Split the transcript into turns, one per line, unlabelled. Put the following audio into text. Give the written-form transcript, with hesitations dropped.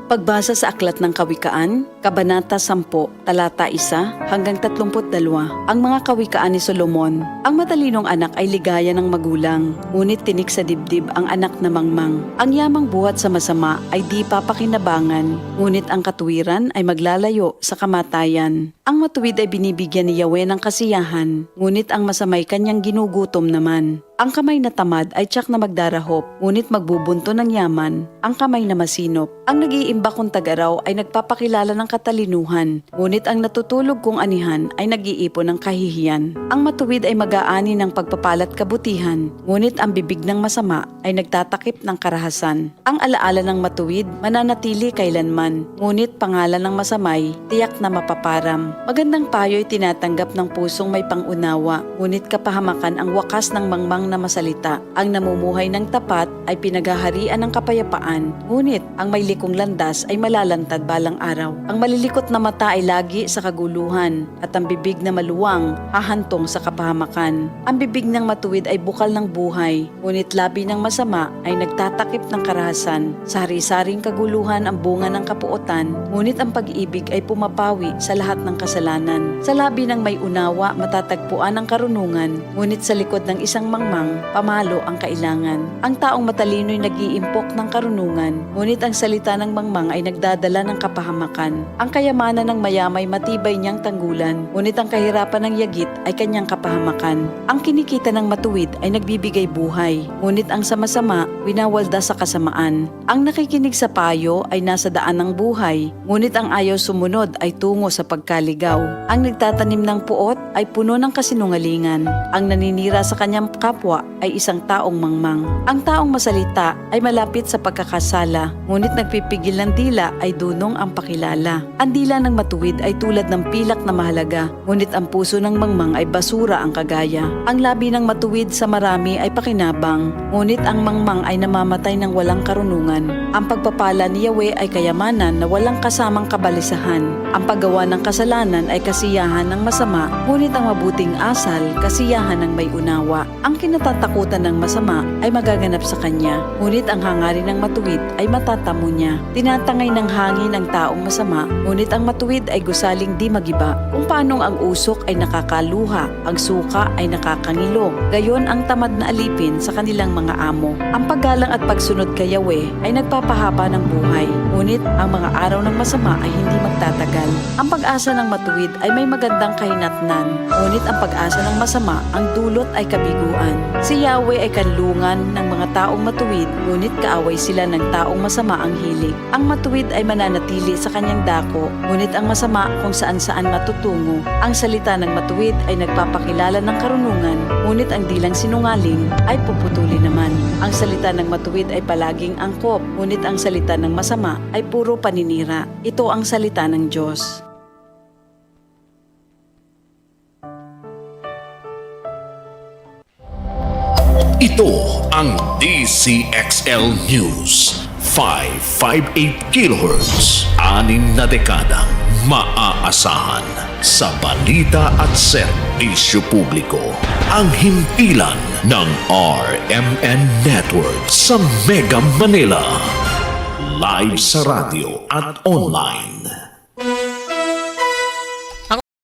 Pagbasa sa Aklat ng Kawikaan, Kabanata 10, Talata 1 hanggang 32. Ang mga kawikaan ni Solomon. Ang matalinong anak ay ligaya ng magulang, ngunit tinik sa dibdib ang anak na mangmang. Ang yamang buhat sa masama ay di papakinabangan, ngunit ang katuwiran ay maglalayo sa kamatayan. Ang matuwid ay binibigyan ni Yahweh ng kasiyahan, ngunit ang masamay kanyang ginugutom naman. Ang kamay na tamad ay tiyak na magdarahop, ngunit magbubunto ng yaman ang kamay na masinop. Ang nag-iimbak kong tagaraw ay nagpapakilala ng katalinuhan, ngunit ang natutulog kong anihan ay nag-iipon ng kahihiyan. Ang matuwid ay mag-aani ng pagpapalat kabutihan, ngunit ang bibig ng masama ay nagtatakip ng karahasan. Ang alaala ng matuwid mananatili kailanman, ngunit pangalan ng masamay tiyak na mapaparam. Magandang payo ay tinatanggap ng pusong may pangunawa, ngunit kapahamakan ang wakas ng mangmang na masalita. Ang namumuhay ng tapat ay pinaghaharian ng kapayapaan, ngunit ang may likong landas ay malalantad balang araw. Ang malilikot na mata ay lagi sa kaguluhan, at ang bibig na maluwang hahantong sa kapahamakan. Ang bibig ng matuwid ay bukal ng buhay, ngunit labi ng masama ay nagtatakip ng karahasan. Sa hari-saring kaguluhan ang bunga ng kapuotan, ngunit ang pag-ibig ay pumapawi sa lahat ng kasalanan. Sa labi ng may unawa matatagpuan ang karunungan, ngunit sa likod ng isang mangmang pamalo ang kailangan. Ang taong matalino'y nag-iimpok ng karunungan, ngunit ang salita ng mangmang ay nagdadala ng kapahamakan. Ang kayamanan ng mayamay matibay niyang tanggulan, ngunit ang kahirapan ng yagit ay kanyang kapahamakan. Ang kinikita ng matuwid ay nagbibigay buhay, ngunit ang sama-sama winawalda sa kasamaan. Ang nakikinig sa payo ay nasa daan ng buhay, ngunit ang ayaw sumunod ay tungo sa pagkaligaw. Ang nagtatanim ng puot ay puno ng kasinungalingan. Ang naninira sa kanyang kapwa ay isang taong mangmang. Ang taong masalita ay malapit sa pagkakasala, ngunit nagpipigil ng dila ay dunong ang pakilala. Ang dila ng matuwid ay tulad ng pilak na mahalaga, ngunit ang puso ng mangmang ay basura ang kagaya. Ang labi ng matuwid sa marami ay pakinabang, ngunit ang mangmang ay namamatay ng walang karunungan. Ang pagpapala ni Yahweh ay kayamanan na walang kasamang kabalisahan. Ang paggawa ng kasalanan ay kasiyahan ng masama, ngunit ang mabuting asal, kasiyahan ng may unawa. Ang kinatatakutan ng masama ay magaganap sa kanya, ngunit ang hangarin ng matuwid ay matatamo niya. Tinatangay ng hangin ang taong masama, ngunit ang matuwid ay gusaling di magiba. Kung paanong ang usok ay nakakaluha, ang suka ay nakakangilo, gayon ang tamad na alipin sa kanilang mga amo. Ang paggalang at pagsunod kay Yahweh ay nagpapahaba ng buhay, ngunit ang mga araw ng masama ay hindi magtatagal. Ang pag-asa ng matuwid ay may magandang kahinatnan, ngunit ang pag-asa ng masama ang dulot ay kabiguan. Si Yahweh ay kanlungan ng mga taong matuwid, ngunit kaaway sila ng taong masama ang hilig. Ang matuwid ay mananatili sa kanyang dako, ngunit ang masama kung saan-saan matutungo. Ang salita ng matuwid ay nagpapakilala ng karunungan, ngunit ang dilang sinungaling ay puputuli naman. Ang salita ng matuwid ay palaging angkop, ngunit ang salita ng masama ay puro paninira. Ito ang salita ng Diyos.
Ito ang DCXL News. 558 kHz. 6 na dekadang maaasahan sa balita at serbisyo publiko. Ang himpilan ng RMN Network sa Mega Manila. Live sa radyo at online.